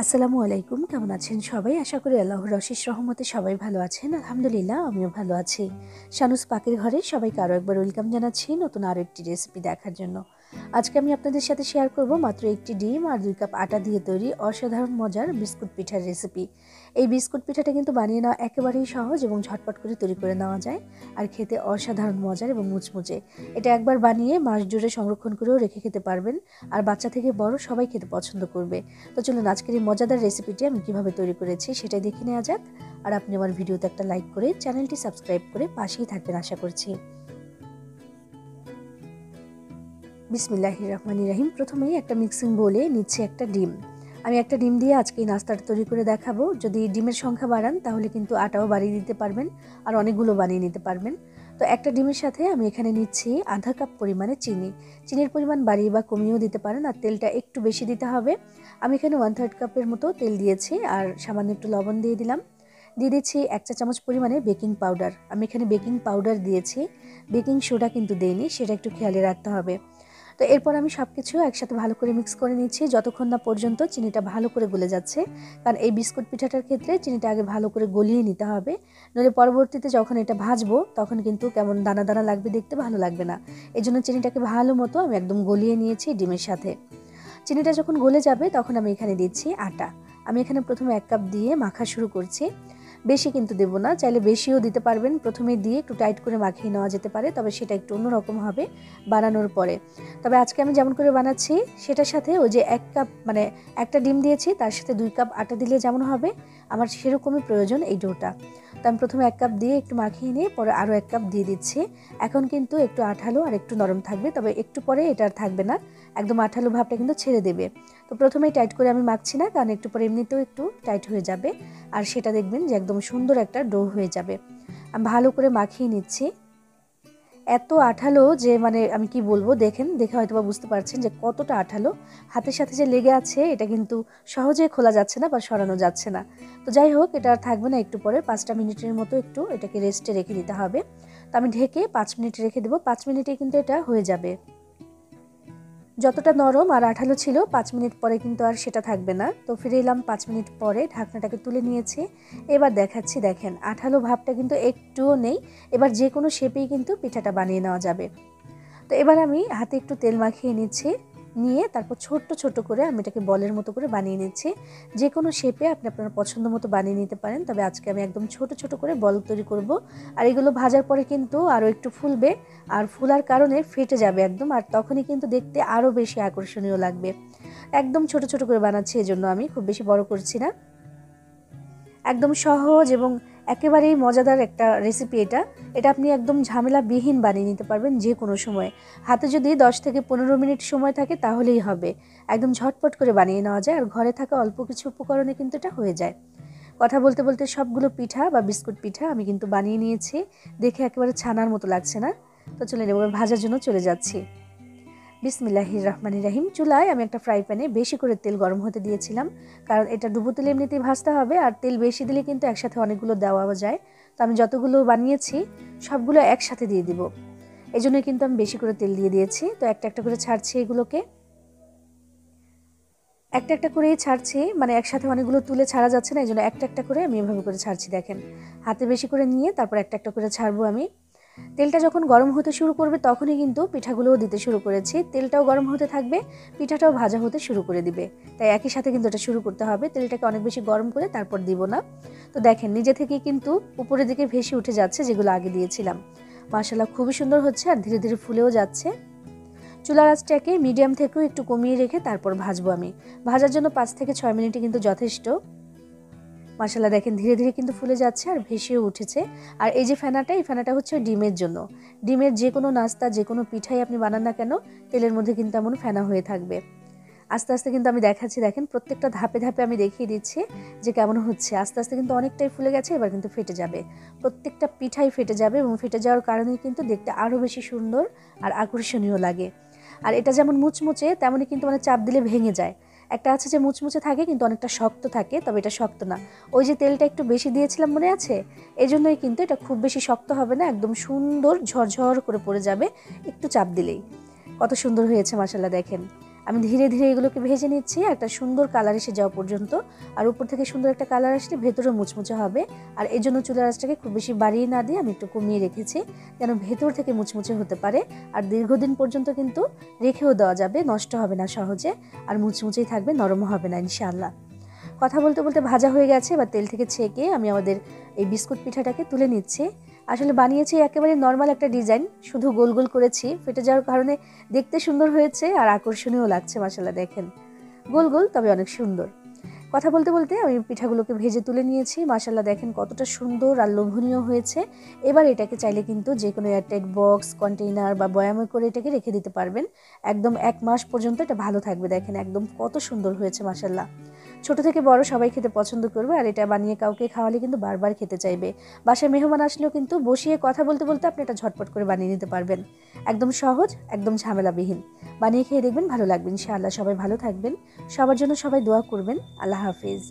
আসসালামু আলাইকুম, কেমন আছেন সবাই? আশা করি আল্লাহর অশেষ রহমতে সবাই ভালো আছেন। আলহামদুলিল্লাহ, আমিও ভালো আছি। শানুস পাকের ঘরে সবাইকে আরও একবার ওয়েলকাম জানাচ্ছি নতুন আরও একটি রেসিপি দেখার জন্য। আজকে আমি আপনাদের সাথে শেয়ার করব মাত্র একটি ডিম আর 2 কাপ আটা দিয়ে তৈরি অসাধারণ মজার বিস্কুট পিঠার রেসিপি। এই বিস্কুট পিঠাটা কিন্তু বানিয়ে নেওয়া একেবারেই সহজ এবং ঝটপট করে তৈরি করে নেওয়া যায়, আর খেতে অসাধারণ মজার এবং মুচমুচে। এটা একবার বানিয়ে মাস জুড়ে সংরক্ষণ করেও রেখে খেতে পারবেন, আর বাচ্চা থেকে বড় সবাই খেতে পছন্দ করবে। তো চলুন আজকের এই মজাদার রেসিপিটি আমি কিভাবে তৈরি করেছি সেটাই দেখে নেওয়া যাক। আর আপনি আমার ভিডিওতে একটা লাইক করে চ্যানেলটি সাবস্ক্রাইব করে পাশেই থাকবেন আশা করছি। বিসমিল্লাহির রহমানির রহিম। প্রথমেই একটা মিক্সিং বোলে নিচ্ছে একটা ডিম। আমি একটা ডিম দিয়ে আজকে এই নাস্তাটা তৈরি করে দেখাবো। যদি ডিমের সংখ্যা বাড়ান তাহলে কিন্তু আটাও বাড়িয়ে দিতে পারবেন, আর অনেকগুলো বানিয়ে নিতে পারবেন। তো একটা ডিমের সাথে আমি এখানে নিচ্ছি আধা কাপ পরিমাণে চিনি। চিনির পরিমাণ বাড়িয়ে বা কমিয়েও দিতে পারেন, আর তেলটা একটু বেশি দিতে হবে। আমি এখানে 1/3 কাপের মতো তেল দিয়েছি, আর সামান্য একটু লবণ দিয়ে দিলাম। দিয়ে দিচ্ছি 1 চা চামচ পরিমাণে বেকিং পাউডার। আমি এখানে বেকিং পাউডার দিয়েছি, বেকিং সোডা কিন্তু দেইনি, সেটা একটু খেয়ালে রাখতে হবে। তো এরপর আমি সব কিছু একসাথে ভালো করে মিক্স করে নিচ্ছি যতক্ষণ না পর্যন্ত চিনিটা ভালো করে গলে যাচ্ছে। কারণ এই বিস্কুট পিঠাটার ক্ষেত্রে চিনিটা আগে ভালো করে গলিয়ে নিতে হবে, নইলে পরবর্তীতে যখন এটা ভাজবো তখন কিন্তু কেমন দানা দানা লাগবে, দেখতে ভালো লাগবে না। এই জন্য চিনিটাকে ভালো মতো আমি একদম গলিয়ে নিয়েছি ডিমের সাথে। চিনিটা যখন গলে যাবে তখন আমি এখানে দিচ্ছি আটা। আমি এখানে প্রথমে 1 কাপ দিয়ে মাখা শুরু করছি। বেশি কিন্তু দেব না, চাইলে বেশিও দিতে পারবেন। প্রথমে দিয়ে একটু টাইট করে মাখিয়ে নেওয়া যেতে পারে, তবে সেটা একটু অন্যরকম হবে বানানোর পরে। তবে আজকে আমি যেমন করে বানাচ্ছি সেটার সাথে ওই যে 1 কাপ মানে একটা ডিম দিয়েছি, তার সাথে 2 কাপ আটা দিলে যেমন হবে আমার সেরকমই প্রয়োজন এই ডোটা। তো আমি প্রথমে 1 কাপ দিয়ে একটু মাখিয়ে নিয়ে পরে আরও 1 কাপ দিয়ে দিচ্ছি। এখন কিন্তু একটু আঠালো আর একটু নরম থাকবে, তবে একটু পরে এটা আর থাকবে না, একদম আঠালো ভাবটা কিন্তু ছেড়ে দেবে। তো প্রথমেই টাইট করে আমি মাখছি না, কারণ একটু পরে এমনিতেও একটু টাইট হয়ে যাবে, আর সেটা দেখবেন যে একদম সুন্দর একটা ডো হয়ে যাবে। আমি ভালো করে মাখিয়ে নিচ্ছি। এত আঠালো যে মানে আমি কি বলবো, দেখে হয়তো বা বুঝতে পারছেন যে কতটা আঠালো। হাতের সাথে যে লেগে আছে এটা কিন্তু সহজে খোলা যাচ্ছে না বা সরানো যাচ্ছে না। তো যাই হোক, এটা আর থাকবে না, একটু পরে 5টা মিনিটের মতো একটু এটাকে রেস্টে রেখে দিতে হবে। তো আমি ঢেকে 5 মিনিট রেখে দেবো। 5 মিনিটে কিন্তু এটা হয়ে যাবে। যতটা নরম আর আঠালো ছিল 5 মিনিট পরে কিন্তু আর সেটা থাকবে না। তো ফিরে এলাম 5 মিনিট পরে, ঢাকনাটাকে তুলে নিয়েছি। এবার দেখাচ্ছি, দেখেন আঠালো ভাবটা কিন্তু একটুও নেই। এবার যে কোনো শেপেই কিন্তু পিঠাটা বানিয়ে নেওয়া যাবে। তো এবার আমি হাতে একটু তেল মাখিয়ে নিচ্ছি, নিয়ে তারপর ছোট্ট ছোট্ট করে আমি এটাকে বলের মতো করে বানিয়ে নিচ্ছি। যে কোনো শেপে আপনি আপনার পছন্দ মতো বানিয়ে নিতে পারেন, তবে আজকে আমি একদম ছোট ছোট করে বল তৈরি করব। আর এগুলো ভাজার পরে কিন্তু আরও একটু ফুলবে, আর ফুলার কারণে ফেটে যাবে একদম, আর তখনই কিন্তু দেখতে আরও বেশি আকর্ষণীয় লাগবে। একদম ছোট ছোট করে বানাচ্ছি, এজন্য আমি খুব বেশি বড় করছি না। একদম সহজ এবং একেবারেই মজাদার একটা রেসিপি এটা। এটা আপনি একদম ঝামেলাবিহীন বানিয়ে নিতে পারবেন যে কোনো সময়। হাতে যদি 10 থেকে 15 মিনিট সময় থাকে তাহলেই হবে। একদম ঝটপট করে বানিয়ে নেওয়া যায়, আর ঘরে থাকা অল্প কিছু উপকরণে কিন্তু এটা হয়ে যায়। কথা বলতে বলতে সবগুলো পিঠা বা বিস্কুট পিঠা আমি কিন্তু বানিয়ে নিয়েছি। দেখে একেবারে ছানার মতো লাগছে না? তো চলে এবার ভাজার জন্য চলে যাচ্ছি। বিসমিল্লাহির রহমানির রহিম। চুলায় আমি একটা ফ্রাই প্যানে বেশি করে তেল গরম হতে দিয়েছিলাম, কারণ এটা ডুবো তেলে এমনিতেই ভাজতে হবে, আর তেল বেশি দিলে কিন্তু একসাথে অনেকগুলো দেওয়া যায়। তো আমি যতগুলো বানিয়েছি সবগুলো একসাথে দিয়ে দিব, এই জন্যই কিন্তু আমি বেশি করে তেল দিয়ে দিয়েছি। তো একটা একটা করে ছাড়ছি, এগুলোকে একটা একটা করেই ছাড়ছি, মানে একসাথে অনেকগুলো তুলে ছাড়া যাচ্ছে না, এই জন্য একটা একটা করে আমি এভাবে করে ছাড়ছি। দেখেন, হাতে বেশি করে নিয়ে তারপর একটা একটা করে ছাড়বো আমি। তেলটা যখন গরম হতে শুরু করবে তখনই কিন্তু পিঠাগুলোও দিতে শুরু করেছি। তেলটাও গরম হতে থাকবে, পিঠাটাও ভাজা হতে শুরু করে দিবে। তাই একই সাথে কিন্তু এটা শুরু করতে হবে, তেলটাকে অনেক বেশি গরম করে তারপর দিব না। তো দেখেন, নিজে থেকেই কিন্তু উপরের দিকে ভেসে উঠে যাচ্ছে যেগুলো আগে দিয়েছিলাম। মাশাআল্লাহ, খুবই সুন্দর হচ্ছে, আর ধীরে ধীরে ফুলেও যাচ্ছে। চুলার আঁচটাকে মিডিয়াম থেকেও একটু কমিয়ে রেখে তারপর ভাজবো আমি। ভাজার জন্য 5 থেকে 6 মিনিটই কিন্তু যথেষ্ট। মাশাআল্লাহ, দেখেন ধীরে ধীরে কিন্তু ফুলে যাচ্ছে আর ভেসেও উঠেছে। আর এই যে ফেনাটা, এই ফেনাটা হচ্ছে ডিমের জন্য। ডিমের যে কোনো নাস্তা, যে কোনো পিঠাই আপনি বানান না কেন, তেলের মধ্যে কিন্তু এমন ফেনা হয়ে থাকবে। আস্তে আস্তে কিন্তু আমি দেখাচ্ছি, দেখেন প্রত্যেকটা ধাপে ধাপে আমি দেখিয়ে দিচ্ছি যে কেমন হচ্ছে। আস্তে আস্তে কিন্তু অনেকটাই ফুলে গেছে, এবার কিন্তু ফেটে যাবে। প্রত্যেকটা পিঠাই ফেটে যাবে, এবং ফেটে যাওয়ার কারণেই কিন্তু দেখতে আরও বেশি সুন্দর আর আকর্ষণীয় লাগে। আর এটা যেমন মুচমুচে, তেমনই কিন্তু মানে চাপ দিলে ভেঙে যায়। একটা আছে যে মুচমুচে থাকে কিন্তু অনেকটা শক্ত থাকে, তবে এটা শক্ত না। ওই যে তেলটা একটু বেশি দিয়েছিলাম, মনে আছে? এজন্যই কিন্তু এটা খুব বেশি শক্ত হবে না, একদম সুন্দর ঝরঝর করে পড়ে যাবে একটু চাপ দিলেই। কত সুন্দর হয়েছে মাশাআল্লাহ, দেখেন। আমি ধীরে ধীরে এগুলোকে ভেজে নিচ্ছি একটা সুন্দর কালার এসে যাওয়া পর্যন্ত। আর উপর থেকে সুন্দর একটা কালার আসলে ভেতরে মুচমুচে হবে। আর এই জন্য চুলার আঁচটাকে খুব বেশি বাড়িয়ে না দিয়ে আমি একটু কমিয়ে রেখেছি, যেন ভেতর থেকে মুচমুচে হতে পারে। আর দীর্ঘদিন পর্যন্ত কিন্তু রেখেও দেওয়া যাবে, নষ্ট হবে না সহজে, আর মুচমুচেই থাকবে, নরম হবে না ইনশাআল্লাহ। কথা বলতে বলতে ভাজা হয়ে গেছে, এবার তেল থেকে ছেঁকে আমি আমাদের এই বিস্কুট পিঠাটাকে তুলে নিচ্ছি। আসলে বানিয়েছি একেবারে নর্মাল একটা ডিজাইন, শুধু গোল গোল করেছি, ফেটে যাওয়ার কারণে দেখতে সুন্দর হয়েছে আর আকর্ষণীয় লাগছে। মাশাআল্লাহ দেখেন, গোল গোল তবে অনেক সুন্দর। কথা বলতে বলতে আমি পিঠাগুলোকে ভেজে তুলে নিয়েছি। মাশাআল্লাহ দেখেন কতটা সুন্দর আর লোভনীয় হয়েছে। এবার এটাকে চাইলে কিন্তু যে কোনো এয়ারটাইট বক্স, কন্টেইনার বা বয়ামে করে এটাকে রেখে দিতে পারবেন। একদম 1 মাস পর্যন্ত এটা ভালো থাকবে। দেখেন একদম কত সুন্দর হয়েছে মাশাআল্লাহ। ছোট থেকে বড় সবাই খেতে পছন্দ করবে, আর এটা বানিয়ে কাউকে খাওয়ালে কিন্তু বারবার খেতে চাইবে। বাসায় মেহমান আসলেও কিন্তু বসিয়ে কথা বলতে বলতে আপনি এটা ঝটপট করে বানিয়ে নিতে পারবেন। একদম সহজ, একদম ঝামেলাবিহীন। বানিয়ে খেয়ে দেখবেন, ভালো লাগবে ইনশাআল্লাহ। সবাই ভালো থাকবেন, সবার জন্য সবাই দোয়া করবেন। আল্লাহ হাফেজ।